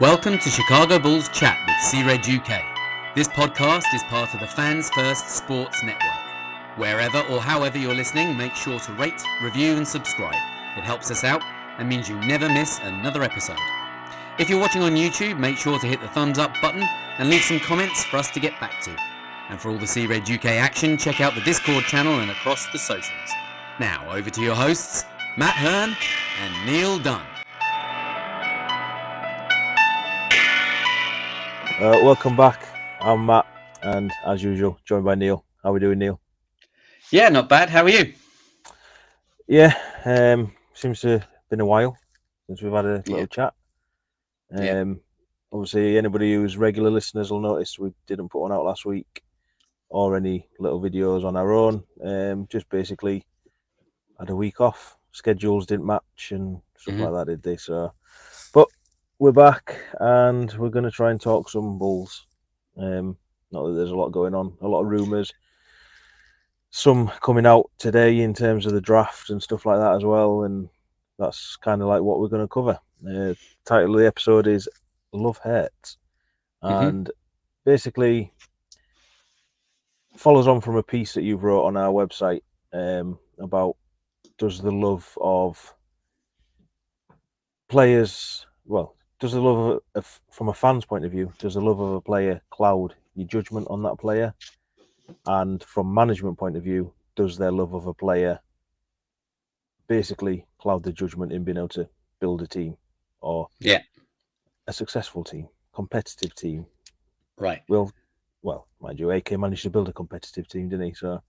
Welcome to Chicago Bulls Chat with C-Red UK. This podcast is part of the Fans First Sports Network. Wherever or however you're listening, make sure to rate, review and subscribe. It helps us out and means you never miss another episode. If you're watching on YouTube, make sure to hit the thumbs up button and leave some comments for us to get back to. And for all the C-Red UK action, check out the Discord channel and across the socials. Now, over to your hosts, Matt Hearn and Neill Dunn. Welcome back. I'm Matt, and as usual, joined by Neill. How are we doing, Neill? Yeah, not bad. How are you? Yeah, seems to have been a while since we've had a little chat. Obviously, anybody who's regular listeners will notice we didn't put one out last week or any little videos on our own. Just basically had a week off. Schedules didn't match and stuff like that, did they? So, but we're back and we're going to try and talk some Bulls. Not that there's a lot going on, a lot of rumours. Some coming out today in terms of the draft and stuff like that as well. And that's kind of like what we're going to cover. Title of the episode is Love Hurts. And basically follows on from a piece that you've wrote on our website about does the love of players, does the love of, from a fan's point of view, does the love of a player cloud your judgment on that player? And from management point of view, does their love of a player basically cloud the judgment in being able to build a team or a successful team, competitive team? Right. Well, mind you, AK managed to build a competitive team, didn't he? So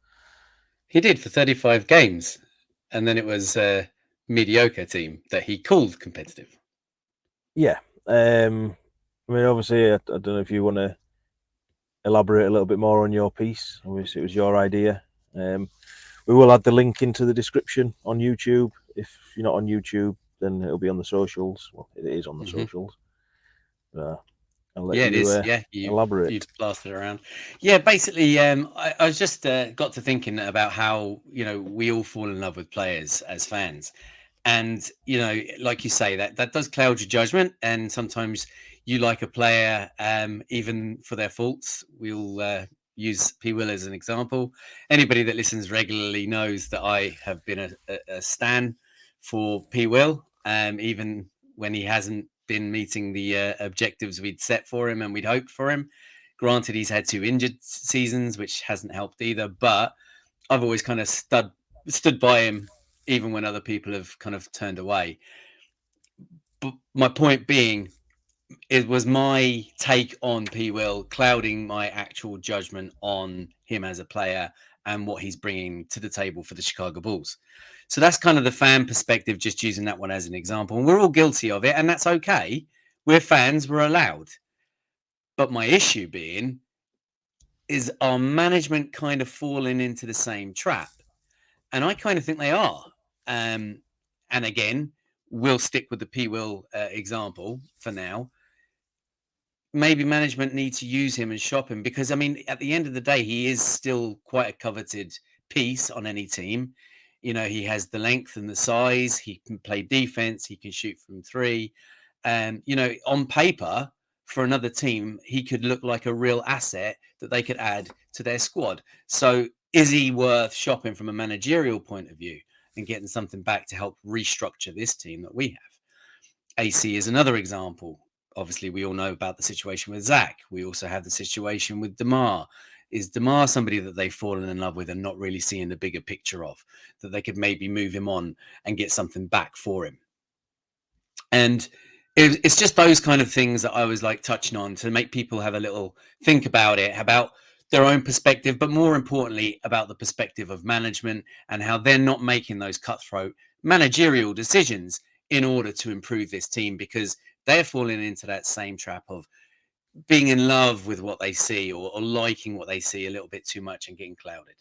he did for 35 games, and then it was a mediocre team that he called competitive. Yeah. I mean, obviously, I don't know if you want to elaborate a little bit more on your piece. Obviously, it was your idea. We will add the link into the description on YouTube. If you're not on YouTube, then it'll be on the socials. Well, it is on the socials. I'll let you elaborate. You've blasted around. Yeah, basically, I was just got to thinking about how, we all fall in love with players as fans. And, like you say, that does cloud your judgment. And sometimes you like a player, even for their faults. We'll use P. Will as an example. Anybody that listens regularly knows that I have been a stan for P. Will, even when he hasn't been meeting the objectives we'd set for him and we'd hoped for him. Granted, he's had 2 injured seasons, which hasn't helped either. But I've always kind of stood by him, even when other people have kind of turned away. But my point being, it was my take on P. Will clouding my actual judgment on him as a player and what he's bringing to the table for the Chicago Bulls. So that's kind of the fan perspective, just using that one as an example. And we're all guilty of it, and that's okay. We're fans, we're allowed. But my issue being is our management kind of falling into the same trap. And I kind of think they are. And again, we'll stick with the P. Will example for now. Maybe management need to use him and shop him because, I mean, at the end of the day, he is still quite a coveted piece on any team. He has the length and the size. He can play defense. He can shoot from 3. And, on paper, for another team, he could look like a real asset that they could add to their squad. So is he worth shopping from a managerial point of view and getting something back to help restructure this team that we have? AC is another example. Obviously, we all know about the situation with Zach. We also have the situation with DeMar. Is DeMar somebody that they've fallen in love with and not really seeing the bigger picture of, that they could maybe move him on and get something back for him? And it's just those kind of things that I was like touching on to make people have a little think about it, about their own perspective, but more importantly, about the perspective of management and how they're not making those cutthroat managerial decisions in order to improve this team, because they're falling into that same trap of being in love with what they see or liking what they see a little bit too much and getting clouded.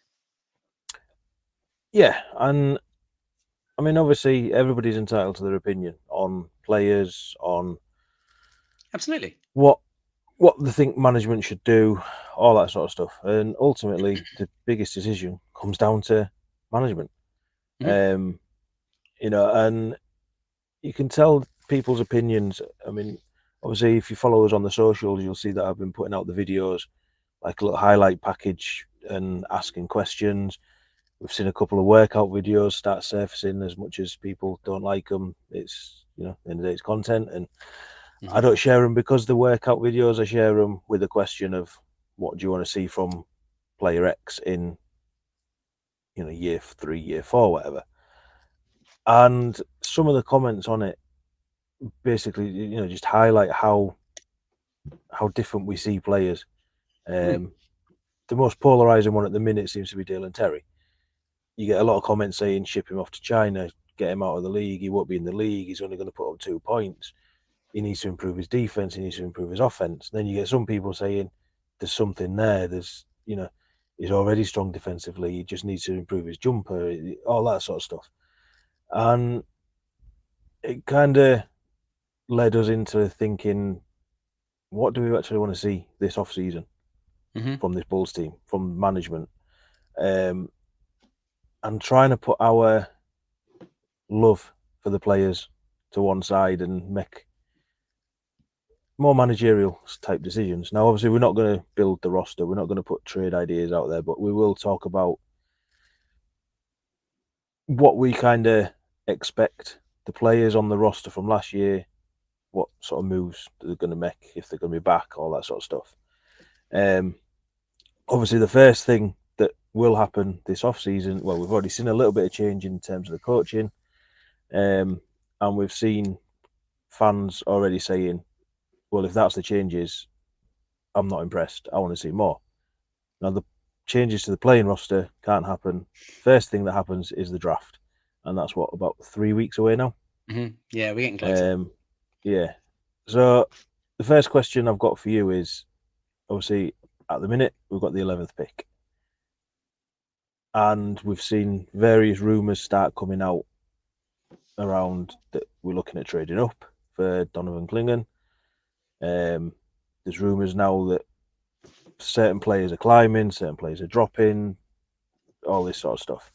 Yeah, and I mean, obviously, everybody's entitled to their opinion on players, on absolutely what they think management should do, all that sort of stuff. And ultimately, the biggest decision comes down to management. And you can tell people's opinions. I mean, obviously, if you follow us on the socials, you'll see that I've been putting out the videos, like a little highlight package and asking questions. We've seen a couple of workout videos start surfacing. As much as people don't like them, it's, you know, at the end of the day, it's content, and I don't share them because the workout videos. I share them with a question of, what do you want to see from player X in, you know, year 3, year 4, whatever. And some of the comments on it basically, you know, just highlight how different we see players. The most polarizing one at the minute seems to be Dale and Terry. You get a lot of comments saying, ship him off to China, get him out of the league. He won't be in the league. He's only going to put up 2 points. He needs to improve his defense. He needs to improve his offense. Then you get some people saying, there's something there. There's, you know, he's already strong defensively. He just needs to improve his jumper, all that sort of stuff. And it kind of led us into thinking, what do we actually want to see this off season from this Bulls team, from management, and trying to put our love for the players to one side and make more managerial type decisions. Now, obviously, we're not going to build the roster. We're not going to put trade ideas out there, but we will talk about what we kind of expect the players on the roster from last year, what sort of moves they're going to make, if they're going to be back, all that sort of stuff. Obviously, the first thing that will happen this off season, well, we've already seen a little bit of change in terms of the coaching, and we've seen fans already saying, well, if that's the changes, I'm not impressed. I want to see more. Now, the changes to the playing roster can't happen. First thing that happens is the draft, and that's what, about 3 weeks away now. Yeah, we're getting closer. Yeah. So the first question I've got for you is, obviously, at the minute we've got the 11th pick, and we've seen various rumours start coming out around that we're looking at trading up for Donovan Clingan. There's rumours now that certain players are climbing, certain players are dropping, all this sort of stuff.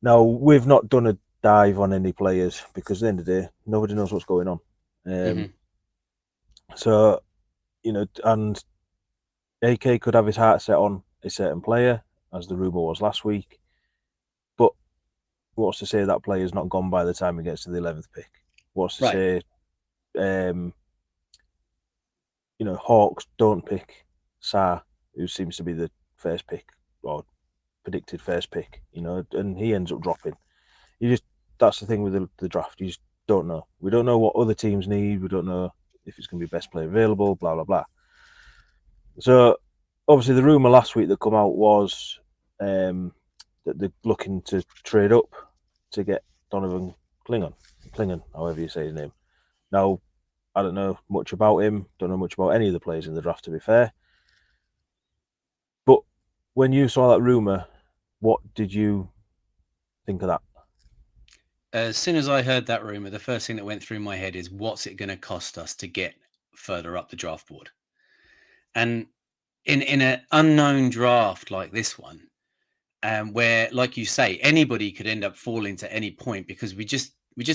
Now, we've not done a dive on any players because at the end of the day, nobody knows what's going on. So, you know, and AK could have his heart set on a certain player, as the rumour was last week. But what's to say that player's not gone by the time he gets to the 11th pick? What's to say, you know, Hawks don't pick Sarr, who seems to be the first pick or predicted first pick, you know, and he ends up dropping. That's the thing with the draft. You just don't know. We don't know what other teams need. We don't know if it's going to be best player available, blah, blah, blah. So, obviously, the rumour last week that come out was that they're looking to trade up to get Donovan Clingan, however you say his name. Now, I don't know much about him. Don't know much about any of the players in the draft, to be fair. But when you saw that rumour, what did you think of that? As soon as I heard that rumour, the first thing that went through my head is, what's it going to cost us to get further up the draft board? And in an unknown draft like this one, where, like you say, anybody could end up falling to any point because we just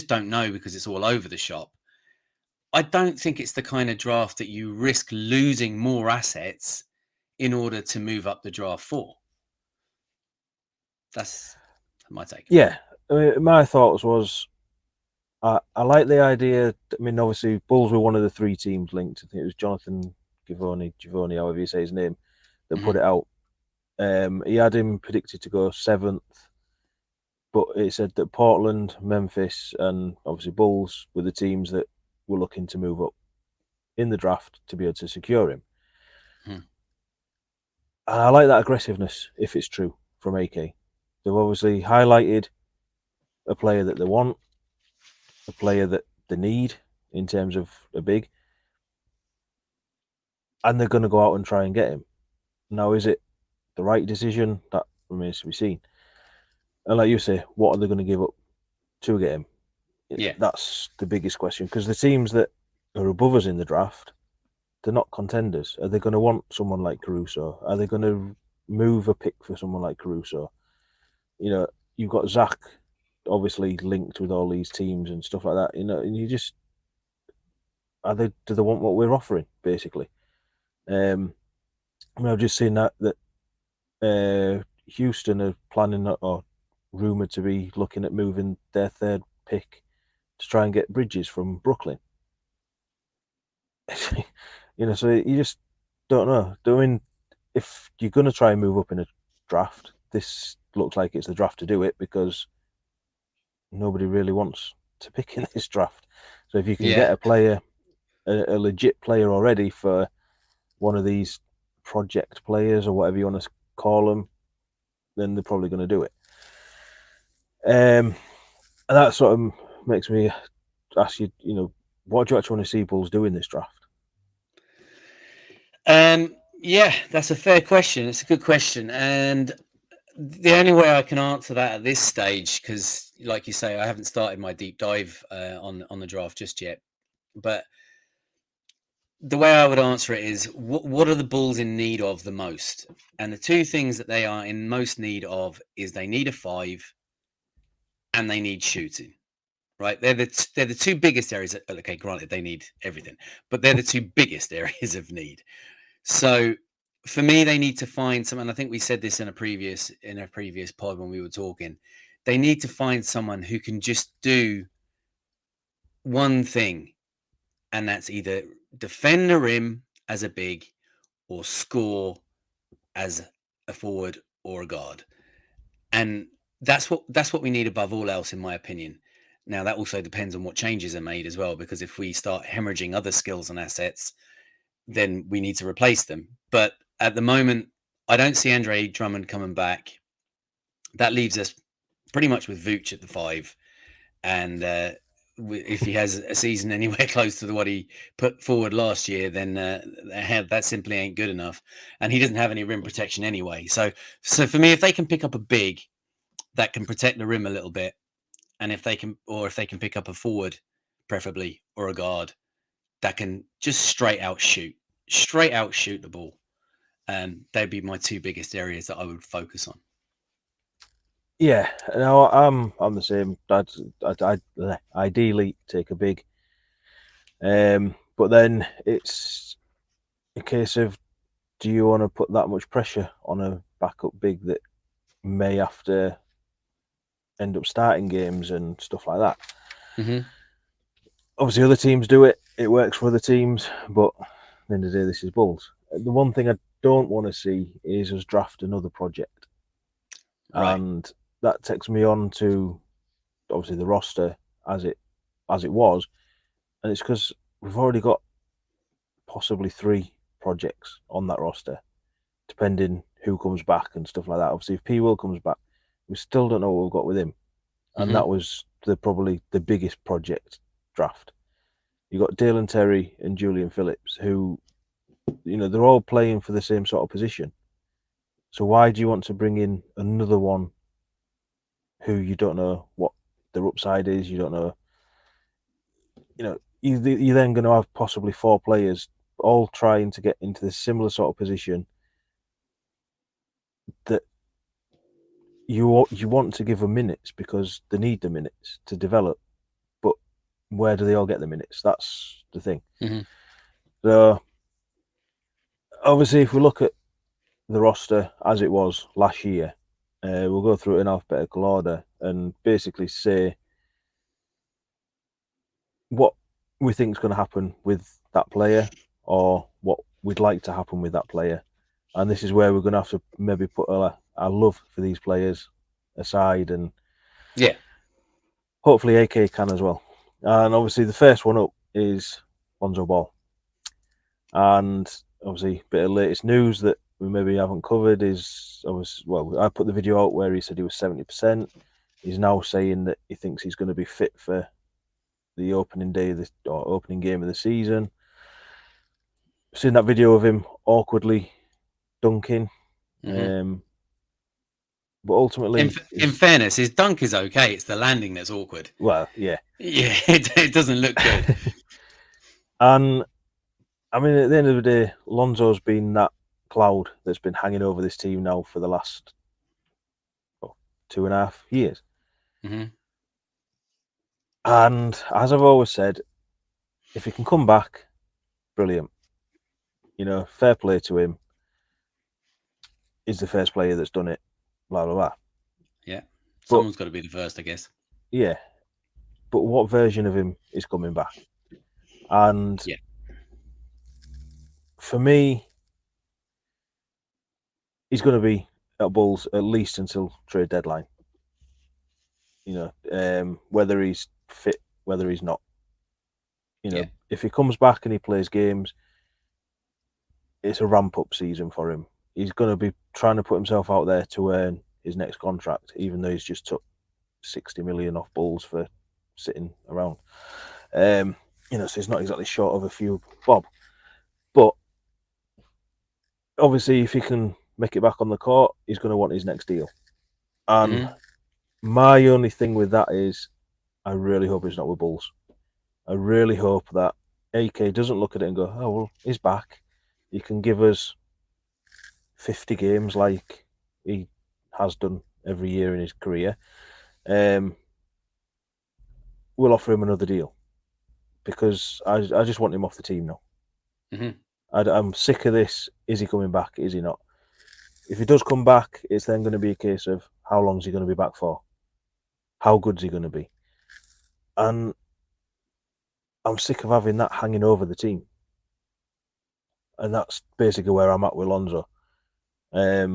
don't know, because it's all over the shop. I don't think it's the kind of draft that you risk losing more assets in order to move up the draft for. That's my take. Yeah, I mean, my thoughts was, I like the idea. I mean, obviously, Bulls were one of the 3 teams linked. I think it was Jonathan Givoni, however you say his name, that put it out. He had him predicted to go 7th, but it said that Portland, Memphis, and obviously Bulls were the teams that were looking to move up in the draft to be able to secure him. And I like that aggressiveness, if it's true, from AK. They've obviously highlighted a player that they want, a player that they need in terms of a big, and they're going to go out and try and get him. Now, is it the right decision? That remains to be seen. And like you say, what are they going to give up to get him? Yeah, that's the biggest question, because the teams that are above us in the draft, they're not contenders. Are they going to want someone like Caruso? Are they going to move a pick for someone like Caruso? You know, you've got Zach obviously linked with all these teams and stuff like that. You know, and you just, do they want what we're offering, basically? I've just seen that Houston are planning or rumored to be looking at moving their third pick to try and get Bridges from Brooklyn. So you just don't know. I mean, if you're going to try and move up in a draft, this looks like it's the draft to do it because nobody really wants to pick in this draft. So if you can get a player, a legit player already for one of these project players or whatever you want to call them, then they're probably going to do it. And that sort of makes me ask you, what do you actually want to see Bulls do in this draft? Yeah, that's a fair question. It's a good question, and the only way I can answer that at this stage, because, like you say, I haven't started my deep dive on the draft just yet, but the way I would answer it is, what are the Bulls in need of the most? And the two things that they are in most need of is they need a 5 and they need shooting. Right, they're the two biggest areas. Okay, granted, they need everything, but they're the two biggest areas of need. So for me, they need to find someone. I think we said this in a previous pod when we were talking. They need to find someone who can just do one thing, and that's either defend the rim as a big or score as a forward or a guard. And that's what we need above all else, in my opinion. Now, that also depends on what changes are made as well, because if we start hemorrhaging other skills and assets, then we need to replace them. But at the moment, I don't see Andre Drummond coming back. That leaves us pretty much with Vooch at the 5. And if he has a season anywhere close to what he put forward last year, then that simply ain't good enough. And he doesn't have any rim protection anyway. So for me, if they can pick up a big that can protect the rim a little bit, and if they can pick up a forward, preferably, or a guard that can just straight out shoot the ball, they'd be my two biggest areas that I would focus on. Yeah, no, I'm the same. I'd ideally take a big, but then it's a case of, do you want to put that much pressure on a backup big that may have to end up starting games and stuff like that? Mm-hmm. Obviously, other teams do it. It works for other teams, but at the end of the day, this is Bulls. The one thing I don't want to see is us draft another project, Right. and that takes me on to obviously the roster as it was, and it's because we've already got possibly 3 projects on that roster, depending who comes back and stuff like that. Obviously, if P. Will comes back, we still don't know what we've got with him, and Mm-hmm. that was probably the biggest project draft. You got Dalen Terry and Julian Phillips, who, they're all playing for the same sort of position. So why do you want to bring in another one who you don't know what their upside is? You don't know. You're then going to have possibly 4 players all trying to get into this similar sort of position that you want to give them minutes because they need the minutes to develop. But where do they all get the minutes? That's the thing. Mm-hmm. So obviously, if we look at the roster as it was last year, we'll go through it in alphabetical order and basically say what we think is going to happen with that player or what we'd like to happen with that player. And this is where we're going to have to maybe put our love for these players aside, and hopefully AK can as well. And obviously the first one up is Lonzo Ball. And obviously a bit of latest news that we maybe haven't covered is, I put the video out where he said he was 70%. He's now saying that he thinks he's going to be fit for the opening day of or opening game of the season. I've seen that video of him awkwardly dunking. Mm-hmm. But ultimately, In fairness, his dunk is okay. It's the landing that's awkward. Well, yeah. Yeah, it doesn't look good. And I mean, at the end of the day, Lonzo's been that cloud that's been hanging over this team now for the last 2.5 years. Mm-hmm. And as I've always said, if he can come back, brilliant. Fair play to him. He's the first player that's done it. Blah blah blah. Yeah. But Someone's got to be the first, I guess. yeah, but what version of him is coming back? And Yeah. for me, he's going to be at Bulls at least until trade deadline. Whether he's fit, whether he's not. Yeah. If he comes back and he plays games, it's a ramp up season for him. He's going to be trying to put himself out there to earn his next contract, even though he's just took 60 million off Bulls for sitting around. So he's not exactly short of a few bob. But obviously, if he can make it back on the court, he's going to want his next deal. And my only thing with that is, I really hope it's not with Bulls. I really hope that AK doesn't look at it and go, "Oh well, he's back. He can give us 50 games like he has done every year in his career. We'll offer him another deal because I just want him off the team now. Mm-hmm. I'm sick of this. Is he coming back? Is he not? If he does come back, it's then going to be a case of how long is he going to be back for? How good is he going to be? And I'm sick of having that hanging over the team. And that's basically where I'm at with Lonzo. I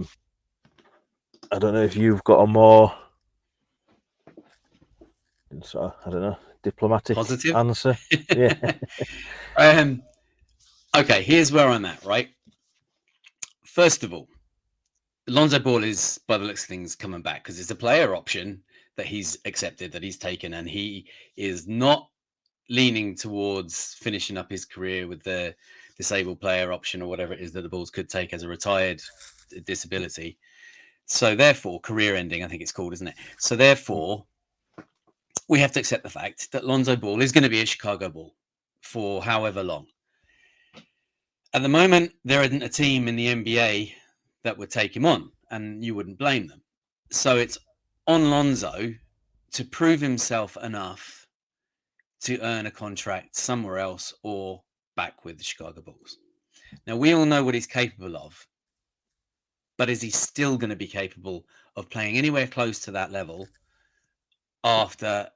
don't know if you've got a more, I don't know, diplomatic Positive. answer. Yeah. Okay, here's where I'm at, right? First of all, Lonzo Ball is, by the looks of things, coming back because it's a player option that he's accepted, that he's taken, and he is not leaning towards finishing up his career with the disabled player option or whatever it is that the Bulls could take as a retired disability. So therefore, career ending, I think it's called, isn't it? So therefore, we have to accept the fact that Lonzo Ball is going to be a Chicago Bull for however long. At the moment, there isn't a team in the NBA that would take him on, and you wouldn't blame them. So it's on Lonzo to prove himself enough to earn a contract somewhere else or back with the Chicago Bulls. Now, we all know what he's capable of, but is he still going to be capable of playing anywhere close to that level after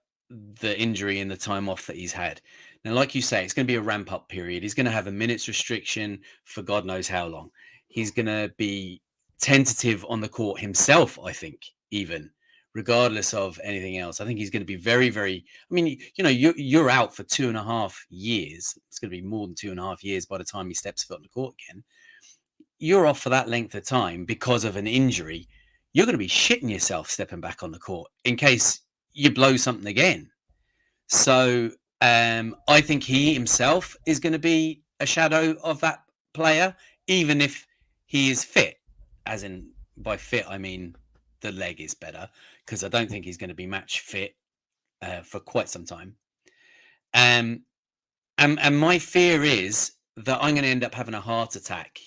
the injury and the time off that he's had? Now, like you say, it's going to be a ramp up period. He's going to have a minutes restriction for God knows how long. He's going to be tentative on the court himself, I think, even regardless of anything else. I think he's going to be very, very. I mean, you're out for 2.5 years. It's going to be more than 2.5 years by the time he steps foot on the court again. You're off for that length of time because of an injury. You're going to be shitting yourself stepping back on the court in case you blow something again. So I think he himself is going to be a shadow of that player, even if he is fit. As in, by fit, I mean the leg is better because I don't think he's going to be match fit for quite some time. And my fear is that I'm going to end up having a heart attack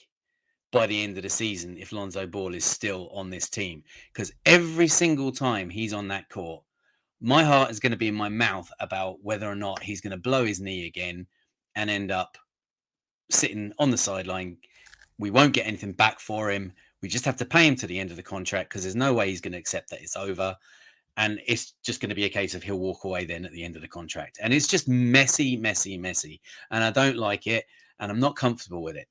by the end of the season if Lonzo Ball is still on this team, because every single time he's on that court, my heart is going to be in my mouth about whether or not he's going to blow his knee again and end up sitting on the sideline. We won't get anything back for him. We just have to pay him to the end of the contract because there's no way he's going to accept that it's over. And it's just going to be a case of he'll walk away then at the end of the contract. And it's just messy, messy, messy. And I don't like it. And I'm not comfortable with it.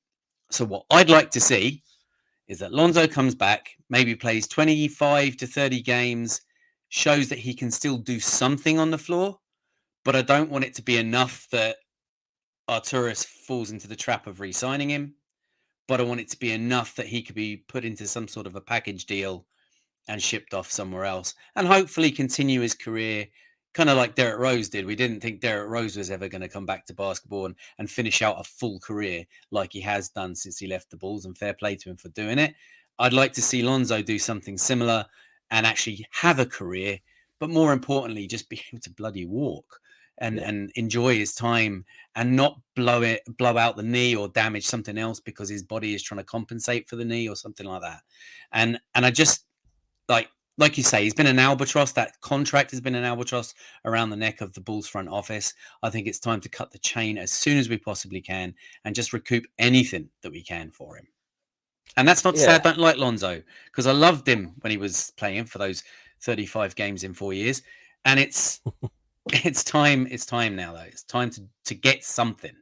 So what I'd like to see is that Lonzo comes back, maybe plays 25 to 30 games, shows that he can still do something on the floor, but I don't want it to be enough that Arturis falls into the trap of re-signing him. But I want it to be enough that he could be put into some sort of a package deal and shipped off somewhere else and hopefully continue his career kind of like Derrick Rose did. We didn't think Derrick Rose was ever going to come back to basketball and finish out a full career like he has done since he left the Bulls, and fair play to him for doing it. I'd like to see Lonzo do something similar and actually have a career, but more importantly, just be able to bloody walk and enjoy his time and not blow out the knee or damage something else because his body is trying to compensate for the knee or something like that. And I just, like, like you say, he's been an albatross. That contract has been an albatross around the neck of the Bulls front office. I think it's time to cut the chain as soon as we possibly can and just recoup anything that we can for him. And that's not to say I Yeah, don't like Lonzo, because I loved him when he was playing for those 35 games in 4 years. And it's time now though. It's time to get something.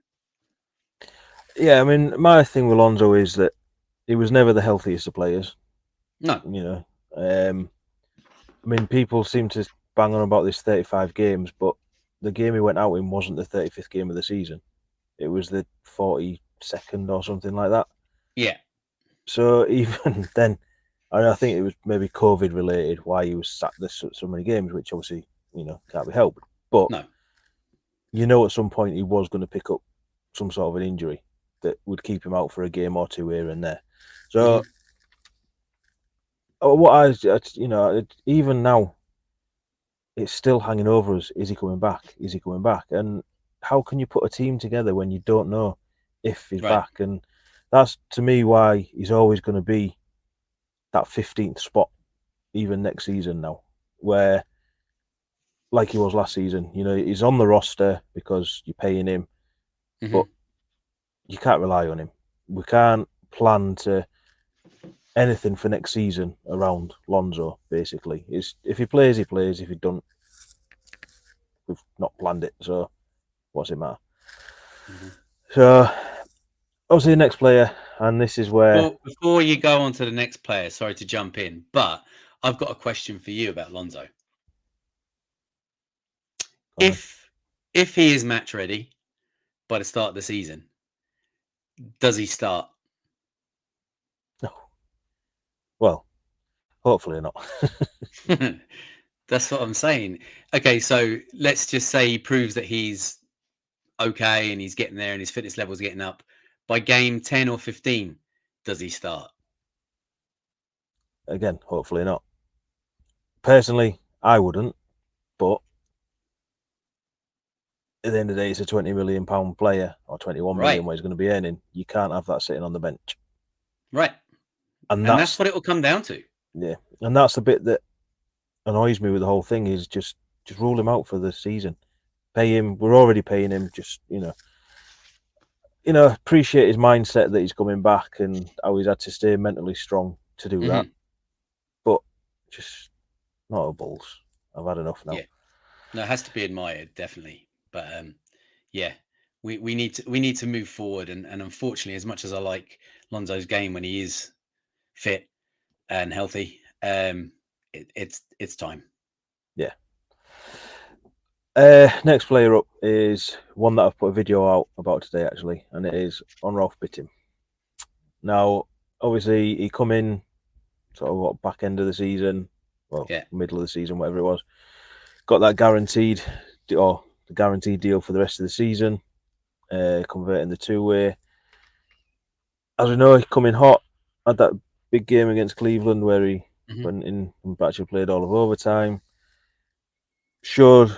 yeah. I mean, my thing with Lonzo is that he was never the healthiest of players. No. You know, I mean, people seem to bang on about this 35 games, but the game he went out in wasn't the 35th game of the season. It was the 42nd or something like that. Yeah. So even then, I think it was maybe COVID related why he was sat this so many games, which obviously can't be helped. But No. at some point he was going to pick up some sort of an injury that would keep him out for a game or two here and there. So what even now, it's still hanging over us. Is he coming back? Is he coming back? And how can you put a team together when you don't know if he's Right. back? And that's to me why he's always going to be that 15th spot, even next season now, where like he was last season. He's on the roster because you're paying him, but you can't rely on him. We can't plan to anything for next season around Lonzo. Basically, if he plays, he plays. If he don't, we've not planned it. So what's it matter? So obviously the next player, and this is where. Well, before you go on to the next player, sorry to jump in, but I've got a question for you about Lonzo. If he is match ready by the start of the season, does he start? No. Well, hopefully not. That's what I'm saying. Okay, so let's just say he proves that he's okay and he's getting there and his fitness level's getting up. By game 10 or 15, does he start? Again, hopefully not. Personally, I wouldn't, but at the end of the day, it's a £20 million player or 21 million Right. what he's going to be earning. You can't have that sitting on the bench. Right. And And that's that's what it will come down to. yeah, and that's the bit that annoys me with the whole thing is just rule him out for the season. Pay him. We're already paying him. Just appreciate his mindset that he's coming back and how he's had to stay mentally strong to do that. But just not a Bulls. I've had enough now. Yeah. No, it has to be admired, definitely. But yeah, we need to move forward. And unfortunately, as much as I like Lonzo's game when he is fit and healthy, it's time. Yeah. Next player up is one that I've put a video out about today, actually, and it is on Ralph Bittim. Now, obviously, he come in sort of back end of the season, middle of the season, whatever it was. Got that guaranteed deal for the rest of the season, converting the two-way. As we know, he come in hot. Had that big game against Cleveland where he went in and actually played all of overtime. Showed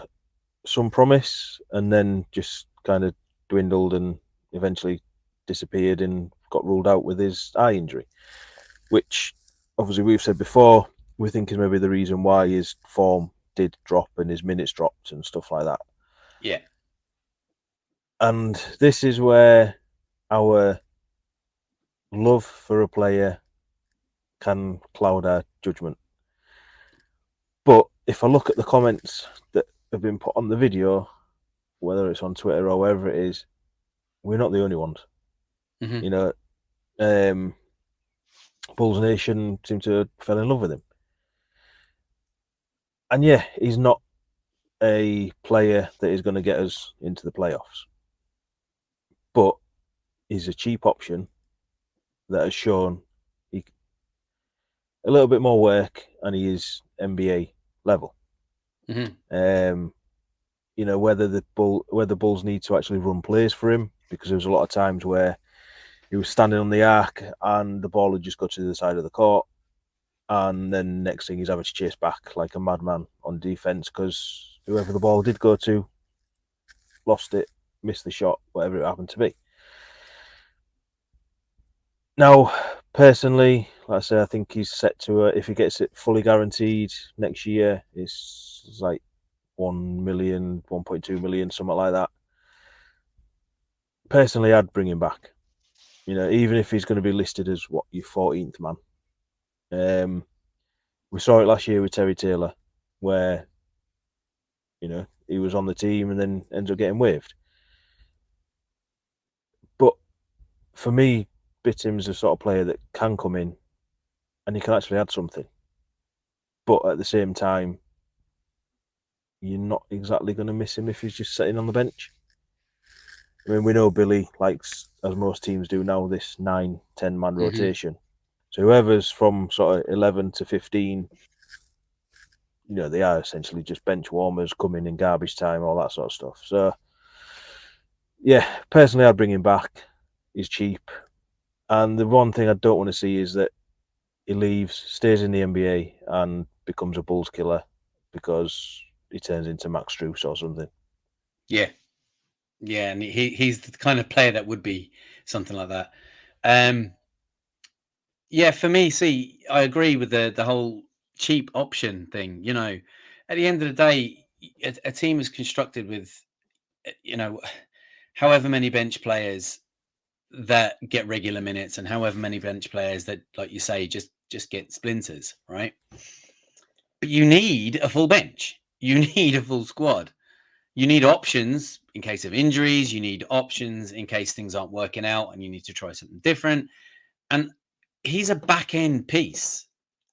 some promise and then just kind of dwindled and eventually disappeared and got ruled out with his eye injury, which obviously we've said before, we think is maybe the reason why his form did drop and his minutes dropped and stuff like that. Yeah. And this is where our love for a player can cloud our judgment. But if I look at the comments that have been put on the video, whether it's on Twitter or wherever it is, we're not the only ones. Bulls Nation seem to fell in love with him. And yeah, he's not a player that is going to get us into the playoffs. But he's a cheap option that has shown a little bit more work and he is NBA level. Whether the Bulls need to actually run plays for him, because there was a lot of times where he was standing on the arc and the ball would just go to the side of the court, and then next thing he's having to chase back like a madman on defense because whoever the ball did go to lost it, missed the shot, whatever it happened to be. Now, Personally, like I say, I think he's set to if he gets it fully guaranteed next year, it's like 1 million, 1.2 million, something like that. Personally, I'd bring him back. Even if he's going to be listed as your 14th man. We saw it last year with Terry Taylor, where he was on the team and then ends up getting waived. But for me, Bittim's the sort of player that can come in and he can actually add something. But at the same time, you're not exactly going to miss him if he's just sitting on the bench. I mean, we know Billy likes, as most teams do now, this 9-10 man rotation. So whoever's from sort of 11 to 15, they are essentially just bench warmers, coming in garbage time, all that sort of stuff. So, yeah, personally, I'd bring him back. He's cheap. And the one thing I don't want to see is that he leaves, stays in the NBA, and becomes a Bulls killer because he turns into Max Strus or something. Yeah. Yeah, and he's the kind of player that would be something like that. Yeah, for me, see, I agree with the whole cheap option thing. At the end of the day, a team is constructed with, you know, however many bench players that get regular minutes, and however many bench players that, like you say, just get splinters, right? But you need a full bench. You need a full squad. You need options in case of injuries. You need options in case things aren't working out and you need to try something different. And he's a back end piece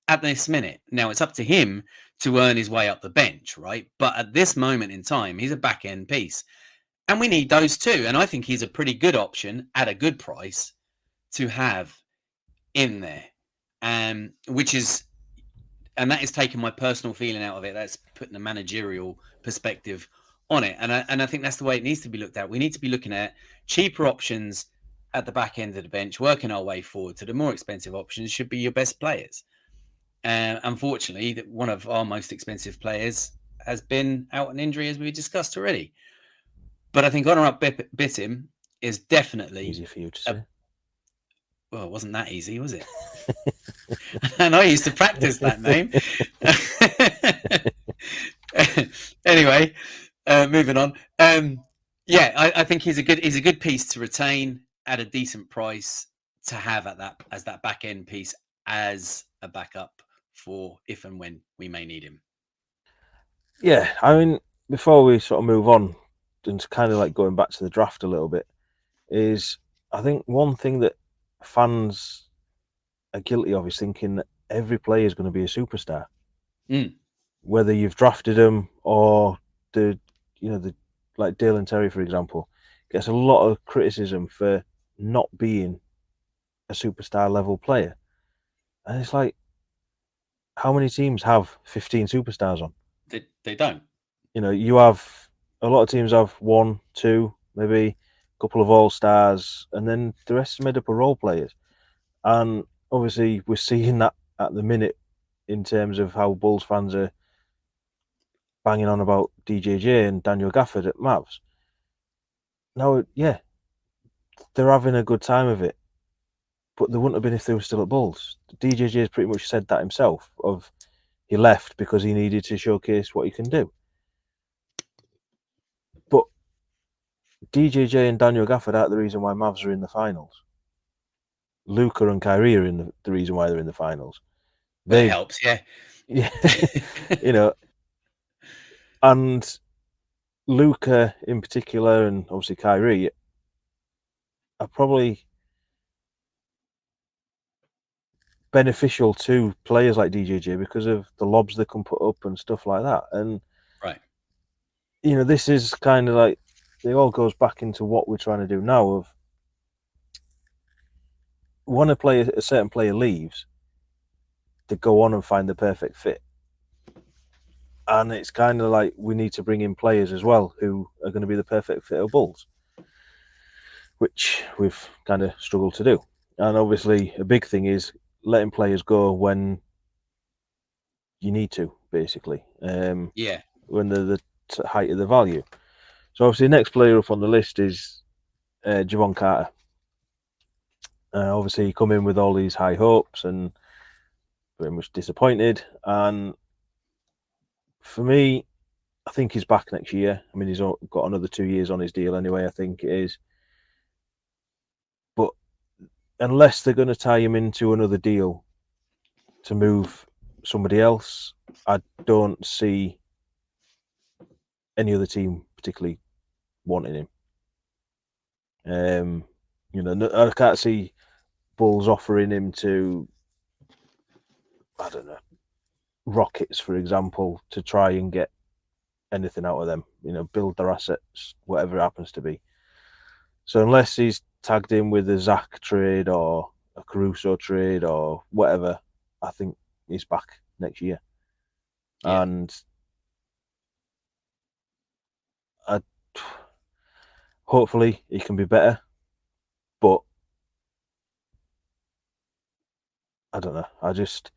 at this minute. Now it's up to him to earn his way up the bench, right? But at this moment in time, he's a back end piece. And we need those too. And I think he's a pretty good option at a good price to have in there. Which is, and that is taking my personal feeling out of it. That's putting a managerial perspective on it. And I think that's the way it needs to be looked at. We need to be looking at cheaper options at the back end of the bench, working our way forward to the more expensive options should be your best players. Unfortunately, one of our most expensive players has been out an injury, as we discussed already. But I think Honor Up Bittim is definitely easy for you to say. Well, it wasn't that easy, was it? And I used to practice that name. Anyway, moving on. Yeah, I think he's a good piece to retain at a decent price to have at that as that back end piece as a backup for if and when we may need him. Yeah, I mean, before we sort of move on, and kind of like going back to the draft a little bit, is I think one thing that fans are guilty of is thinking that every player is going to be a superstar. Whether you've drafted them or the like Dale and Terry, for example, gets a lot of criticism for not being a superstar level player. And it's like, how many teams have 15 superstars on? They don't. You have a lot of teams have 1, 2, maybe a couple of all stars, and then the rest is made up of role players. And obviously, we're seeing that at the minute in terms of how Bulls fans are banging on about DJJ and Daniel Gafford at Mavs. Now, yeah, they're having a good time of it, but they wouldn't have been if they were still at Bulls. DJJ has pretty much said that himself. Of he left because he needed to showcase what he can do. But DJJ and Daniel Gafford aren't the reason why Mavs are in the finals. Luca and Kyrie are in the reason why they're in the finals. Well, it helps, yeah. Yeah, and Luca in particular, and obviously Kyrie, are probably beneficial to players like DJJ because of the lobs they can put up and stuff like that. And right, this is kind of like it all goes back into what we're trying to do now. Of when a certain player leaves, they go on and find the perfect fit. And it's kind of like we need to bring in players as well who are going to be the perfect fit of Bulls, which we've kind of struggled to do. And obviously, a big thing is letting players go when you need to, basically. yeah. When they're the height of the value. So obviously, the next player up on the list is Javon Carter. Obviously, he come in with all these high hopes and very much disappointed. And for me, I think he's back next year. I mean, he's got another 2 years on his deal anyway, I think it is. But unless they're going to tie him into another deal to move somebody else, I don't see any other team particularly wanting him. I can't see Bulls offering him to, I don't know, Rockets, for example, to try and get anything out of them. Build their assets, whatever it happens to be. So unless he's tagged in with a Zach trade or a Caruso trade or whatever, I think he's back next year. Yeah. And hopefully he can be better. But I don't know. I just,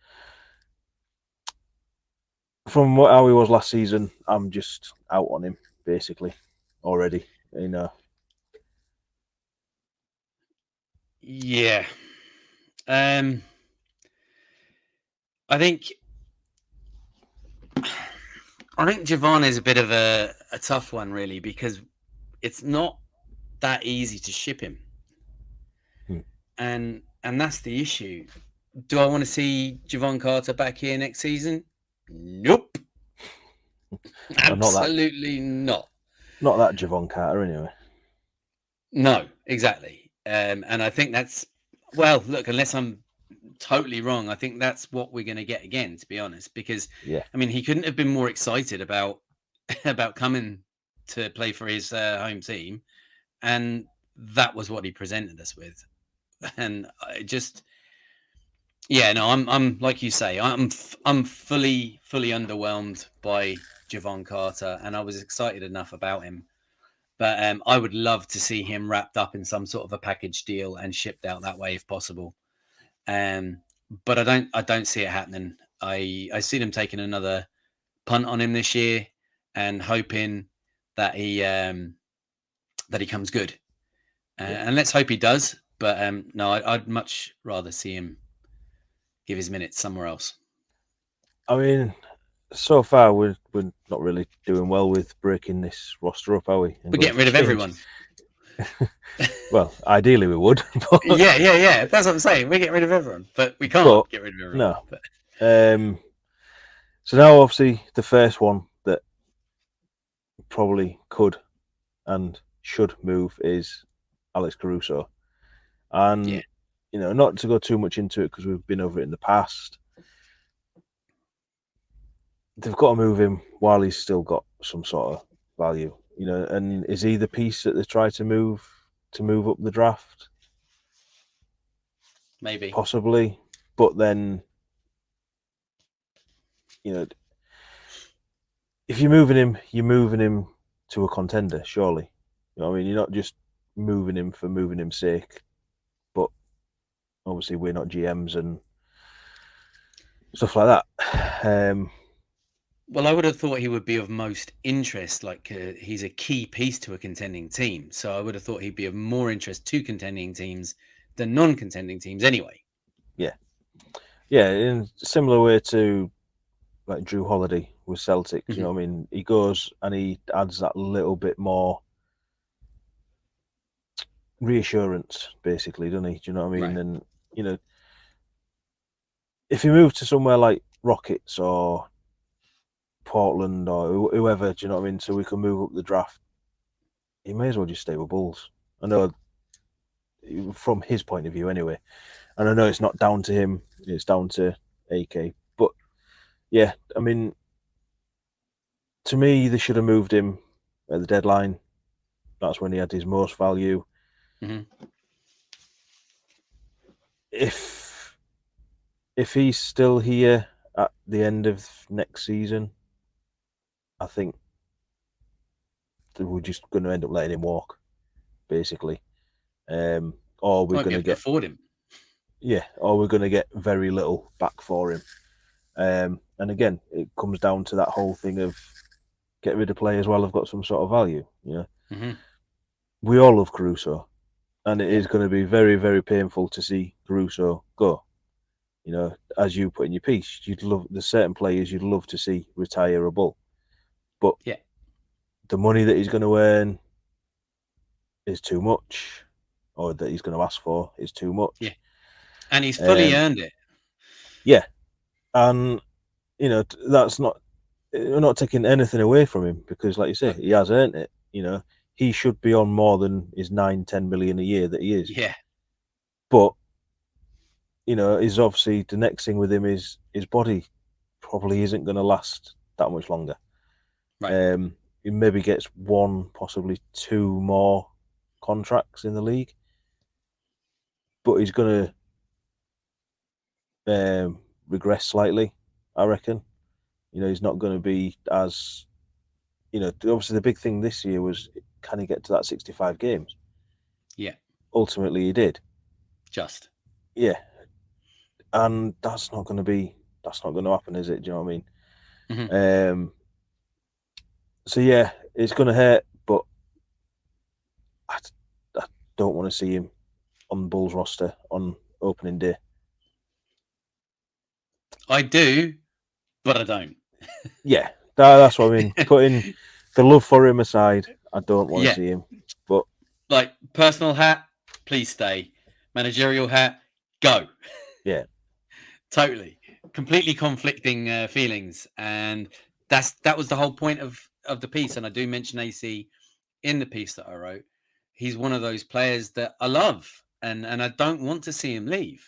from how he was last season, I'm just out on him basically already. Yeah. I think Javon is a bit of a tough one, really, because it's not that easy to ship him, and that's the issue. Do I want to see Javon Carter back here next season? Nope, absolutely not. Not that Javon Carter, anyway. No, exactly. And I think that's, well, look, unless I'm totally wrong, I think that's what we're going to get again, to be honest, because Yeah, I mean, he couldn't have been more excited about about coming to play for his home team, and that was what he presented us with. And I just, yeah, no, I'm like you say, I'm fully underwhelmed by Javon Carter, and I was excited enough about him. But I would love to see him wrapped up in some sort of a package deal and shipped out that way if possible. Um, but I don't see it happening. I see them taking another punt on him this year and hoping that he comes good. And let's hope he does. But no, I'd much rather see him give his minutes somewhere else. I mean, so far we're not really doing well with breaking this roster up, are we? And We're going getting for rid of change. everyone. Well, ideally we would. But yeah. That's what I'm saying. We're getting rid of everyone, but we can't get rid of everyone. No. But... So now, obviously, the first one that probably could and should move is Alex Caruso. And, not to go too much into it because we've been over it in the past, they've got to move him while he's still got some sort of value, and is he the piece that they try to move up the draft? Maybe. Possibly. But then, if you're moving him to a contender, surely. I mean, you're not just moving him for moving him's sake. But obviously, we're not GMs and stuff like that. Well, I would have thought he would be of most interest. Like he's a key piece to a contending team, so I would have thought he'd be of more interest to contending teams than non-contending teams, anyway. Yeah, in a similar way to like Drew Holiday with Celtics. Mm-hmm. You know what I mean? He goes and he adds that little bit more reassurance, basically, doesn't he? Do you know what I mean? Right. And if you move to somewhere like Rockets or Portland or whoever, do you know what I mean? So we can move up the draft. He may as well just stay with Bulls. I know, from his point of view, anyway. And I know it's not down to him; it's down to AK. But yeah, I mean, to me, they should have moved him at the deadline. That's when he had his most value. Mm-hmm. If he's still here at the end of next season, I think we're just going to end up letting him walk, basically. Or we're going to get afford him. Yeah, or we're going to get very little back for him. And again, it comes down to that whole thing of get rid of players while they've got some sort of value. Mm-hmm. We all love Caruso. and it Yeah. is going to be very, very painful to see Caruso go. You know, as you put in your piece, there's certain players you'd love to see retire a Bull, but Yeah. the money that he's going to earn is too much, or that he's going to ask for is too Yeah. much. And he's fully Um, earned it. yeah, and that's not. We're not taking anything away from him because, like you say, No. he has earned it. He should be on more than his 9-10 million a year that he is. Yeah. But is obviously the next thing with him is his body probably isn't going to last that much longer. Right. He maybe gets one, possibly two more contracts in the league, but he's going to regress slightly, I reckon. He's not going to be as obviously the big thing this year was, can he get to that 65 games? Yeah. Ultimately, he did. Just. Yeah, and that's not going to happen, is it? Do you know what I mean? Hmm. So yeah, it's going to hurt, but I, I don't want to see him on the Bulls roster on opening day. I do, but I don't. Yeah, that's what I mean. Putting the love for him aside, I don't want to Yeah. see him. But Like personal hat, please stay. Managerial hat, go. yeah, Totally. Completely conflicting feelings, and that was the whole point of the piece. And I do mention AC in the piece that I wrote. He's one of those players that I love, and I don't want to see him leave.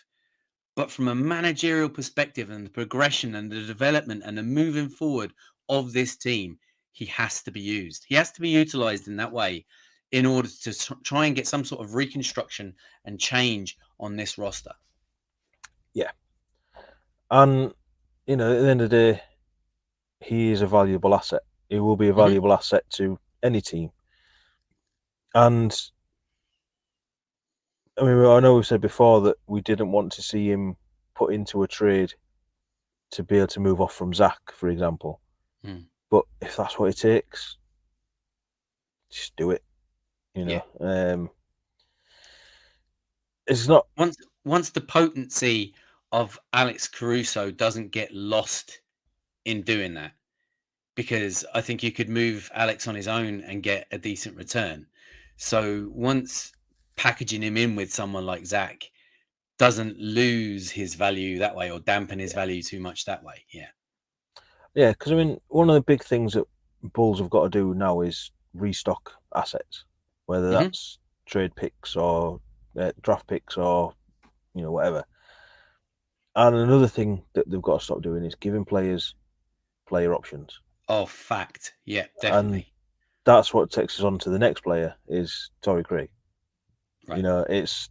But from a managerial perspective and the progression and the development and the moving forward of this team, he has to be used. He has to be utilized in that way in order to try and get some sort of reconstruction and change on this roster. yeah, and at the end of the day, he is a valuable asset. He will be a Hmm. valuable asset to any team. And I mean, I know we've said before that we didn't want to see him put into a trade to be able to move off from Zach, for example. Mm. But if that's what it takes, just do it. You Yeah. know, it's not. Once the potency of Alex Caruso doesn't get lost in doing that, because I think you could move Alex on his own and get a decent return. So once packaging him in with someone like Zach doesn't lose his value that way or dampen his Yeah, value too much that way. Yeah. yeah. Because I mean, one of the big things that Bulls have got to do now is restock assets, whether Hmm. that's trade picks or draft picks or whatever. And another thing that they've got to stop doing is giving players player options, Oh, fact. Yeah, and definitely. that's what takes us on to the next player is Torrey Craig. Right. It's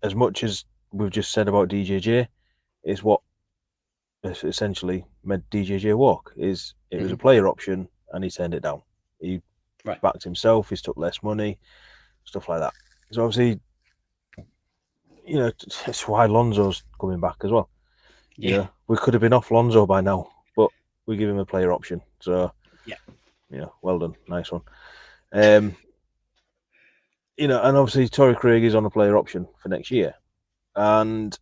as much as we've just said about DJJ, is what essentially made DJJ walk. It was Hmm. a player option, and he turned it down. He Right. backed himself. He's took less money, stuff like that. So obviously, it's why Lonzo's coming back as well. Yeah. We could have been off Lonzo by now, but we give him a player option. So Yeah. well done, nice one. Um, and obviously Torrey Craig is on a player option for next year, and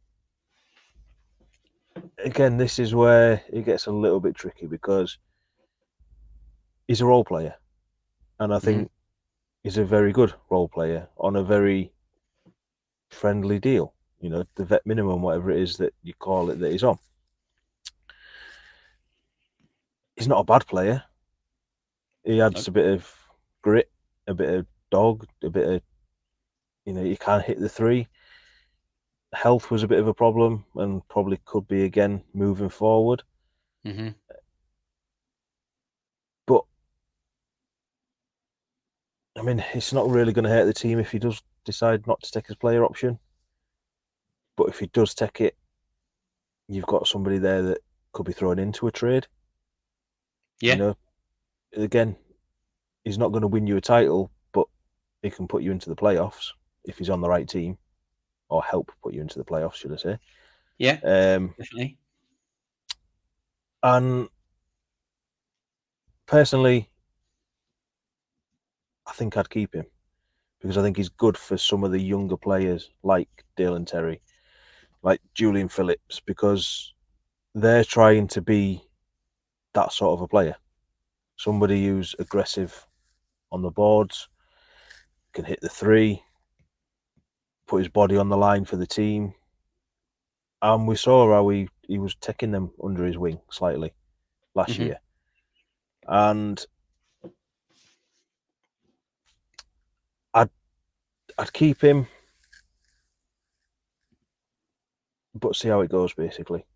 again, this is where it gets a little bit tricky because he's a role player, and I Hmm. think he's a very good role player on a very friendly deal. The vet minimum, whatever it is that you call it, that he's on. He's not a bad player. He No. adds a bit of grit, a bit of dog, a bit of you can't hit the three. Health was a bit of a problem, and probably could be again moving forward. Hmm. But I mean, it's not really going to hurt the team if he does decide not to take his player option. But if he does take it, you've got somebody there that could be thrown into a trade. You Yeah. know, again, he's not going to win you a title, but he can put you into the playoffs if he's on the right team, or help put you into the playoffs, should I say? Yeah. Um, Definitely. and personally, I think I'd keep him because I think he's good for some of the younger players like Dale and Terry, like Julian Phillips, because they're trying to be that sort of a player. Somebody who's aggressive on the boards, can hit the three, put his body on the line for the team. And we saw how he was taking them under his wing slightly last year. And I'd keep him, but see how it goes, basically.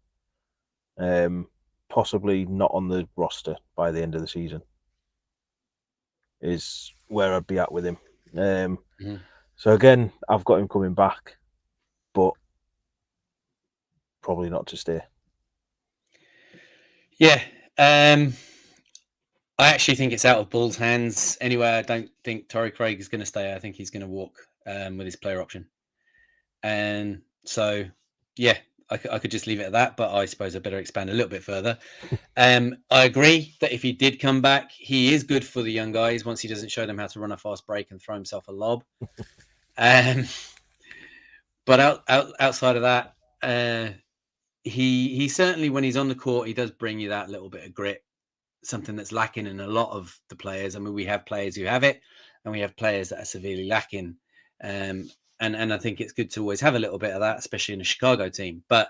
Possibly not on the roster by the end of the season is where I'd be at with him. So again, I've got him coming back, but probably not to stay. Yeah. I actually think it's out of Bulls' hands anyway. I don't think Torrey Craig is going to stay. I think he's going to walk with his player option. And so, yeah, I could just leave it at that, but I suppose I better expand a little bit further. I agree that if he did come back, he is good for the young guys once he doesn't show them how to run a fast break and throw himself a lob. But outside of that, he certainly, when he's on the court, he does bring you that little bit of grit, something that's lacking in a lot of the players. I mean, we have players who have it, and we have players that are severely lacking. And I think it's good to always have a little bit of that, especially in a Chicago team. But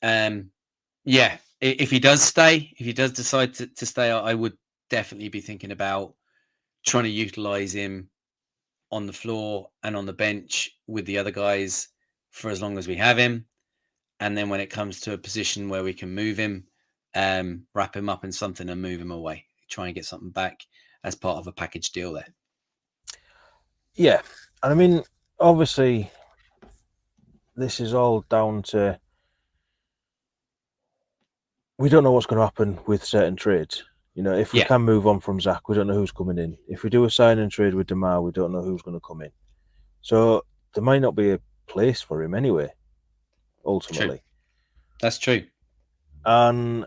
yeah, if he does stay, if he does decide to stay, I would definitely be thinking about trying to utilize him on the floor and on the bench with the other guys for as long as we have him. And then when it comes to a position where we can move him, wrap him up in something and move him away, try and get something back as part of a package deal there. Yeah. And I mean, obviously, this is all down to, we don't know what's going to happen with certain trades. You know, if we can move on from Zach, we don't know who's coming in. If we do a sign and trade with DeMar, we don't know who's going to come in. So there might not be a place for him anyway, ultimately. True. That's true. And,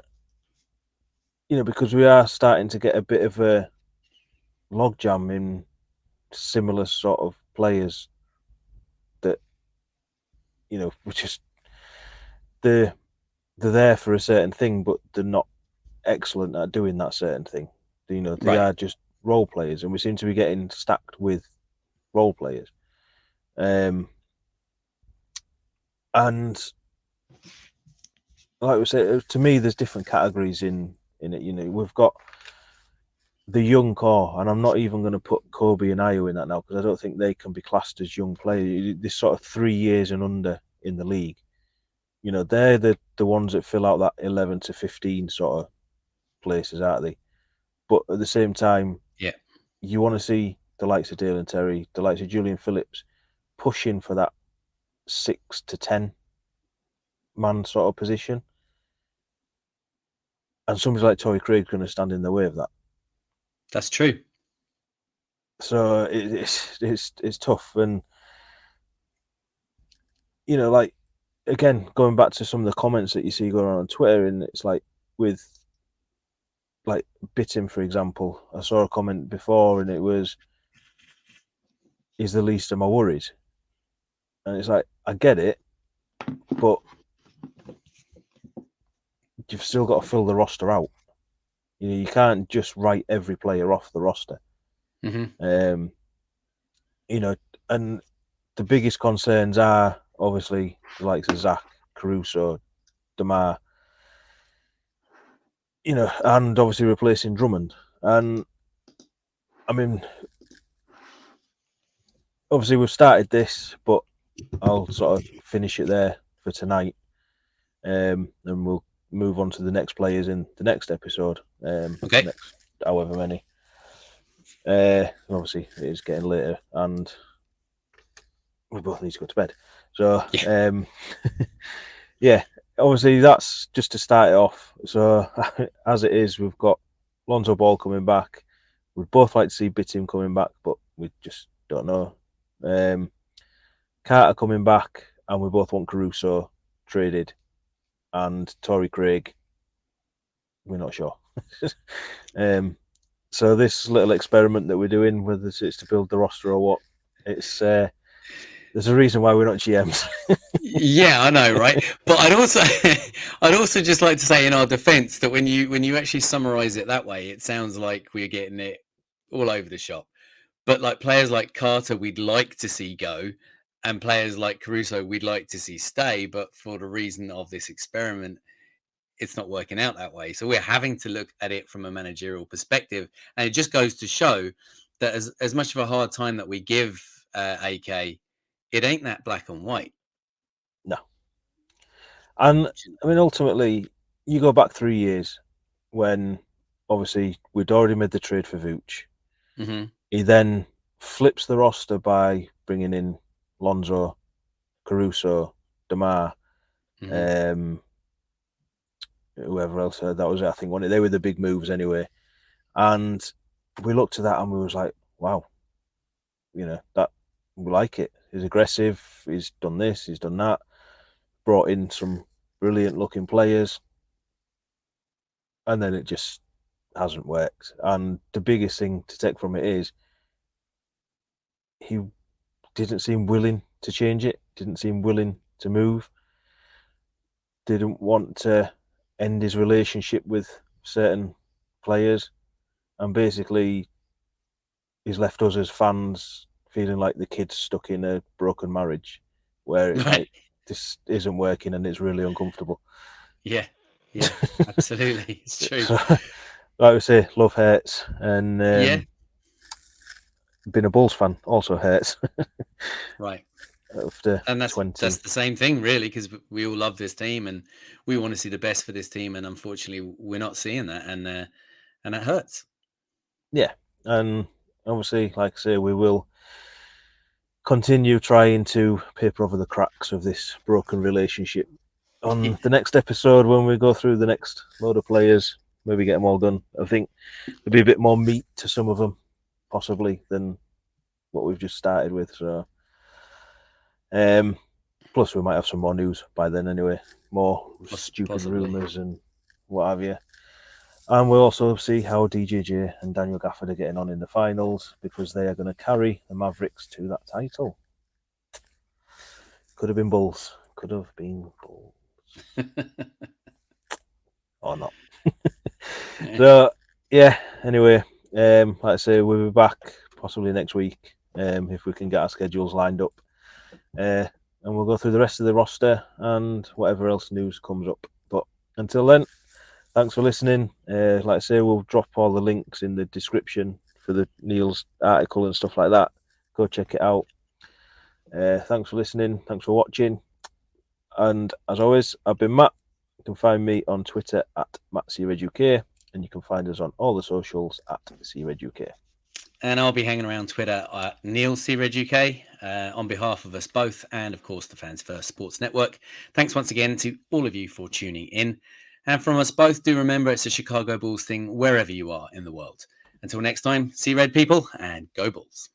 you know, because we are starting to get a bit of a logjam in similar sort of players that, you know, which is, they're there for a certain thing, but they're not excellent at doing that certain thing. You know, they are just role players, and we seem to be getting stacked with role players. And like we said, to me, there's different categories in it. You know, we've got the young core, and I'm not even going to put Kobe and Ayo in that now because I don't think they can be classed as young players. This sort of 3 years and under in the league. You know, they're the ones that fill out that 11 to 15 sort of places, aren't they? But at the same time, you want to see the likes of Dale and Terry, the likes of Julian Phillips, pushing for that 6 to 10 man sort of position. And somebody like Torrey Craig's going to stand in the way of that. That's true. So it's tough. And, you know, like, again, going back to some of the comments that you see going on Twitter, and it's like with, like, Bittim, for example, I saw a comment before and it was, he's the least of my worries. And it's like, I get it, but you've still got to fill the roster out. You know, you can't just write every player off the roster. Mm-hmm. You know, and the biggest concerns are obviously the likes of Zach, Caruso, DeMar, you know, and obviously replacing Drummond. And I mean, obviously we've started this, but I'll sort of finish it there for tonight. And we'll move on to the next players in the next episode. Next however many. Obviously it is getting later and we both need to go to bed. So yeah, obviously that's just to start it off. So as it is, we've got Lonzo Ball coming back. We'd both like to see Bittim coming back, but we just don't know. Carter coming back, and we both want Caruso traded, and Torrey Craig, we're not sure. So this little experiment that we're doing, whether it's to build the roster or what, It's there's a reason why we're not GMs. Yeah, I know, right? But I'd also I'd also just like to say in our defense that when you actually summarize it that way, it sounds like we're getting it all over the shop. But like players like Carter, we'd like to see go, and players like Caruso, we'd like to see stay. But for the reason of this experiment, it's not working out that way. So we're having to look at it from a managerial perspective, and it just goes to show that as much of a hard time that we give AK, it ain't that black and white. No. And I mean, ultimately, you go back 3 years when obviously we'd already made the trade for Vooch. Mm-hmm. He then flips the roster by bringing in Lonzo, Caruso, DeMar, Mm-hmm. whoever else. That was it, I think. They were the big moves anyway. And we looked at that and we was like, wow, that we like it. He's aggressive. He's done this. He's done that. Brought in some brilliant looking players. And then it just hasn't worked. And the biggest thing to take from it is he didn't seem willing to change it, didn't seem willing to move, didn't want to end his relationship with certain players, and basically he's left us as fans feeling like the kid's stuck in a broken marriage where it's Right. like this isn't working and it's really uncomfortable. Yeah. Yeah. Absolutely. It's true. So, like I say, love hurts, and Yeah. being a Bulls fan also hurts. Right. After And that's 20, the same thing, really, because we all love this team and we want to see the best for this team, and unfortunately, we're not seeing that, and it hurts. yeah, and obviously, like I say, we will continue trying to paper over the cracks of this broken relationship on the next episode when we go through the next load of players. Maybe get them all done. I think there'll be a bit more meat to some of them, possibly, than what we've just started with. So, plus we might have some more news by then anyway. More stupid Possibly. rumours and what have you. And we'll also see how DJJ and Daniel Gafford are getting on in the finals, because they are going to carry the Mavericks to that title. Could have been Bulls. Could have been Bulls. Or not. Yeah. So, yeah, anyway, like I say, we'll be back possibly next week if we can get our schedules lined up. And we'll go through the rest of the roster and whatever else news comes up. But until then, thanks for listening. Like I say, we'll drop all the links in the description for the Neill's article and stuff like that. Go check it out. Thanks for listening. Thanks for watching. And as always, I've been Matt. You can find me on Twitter at MattCRedUK, and you can find us on all the socials at CRedUK. And I'll be hanging around Twitter at Neill UK on behalf of us both, and of course the Fans First Sports Network. Thanks once again to all of you for tuning in. And from us both, do remember it's a Chicago Bulls thing wherever you are in the world. Until next time, see red people and go Bulls.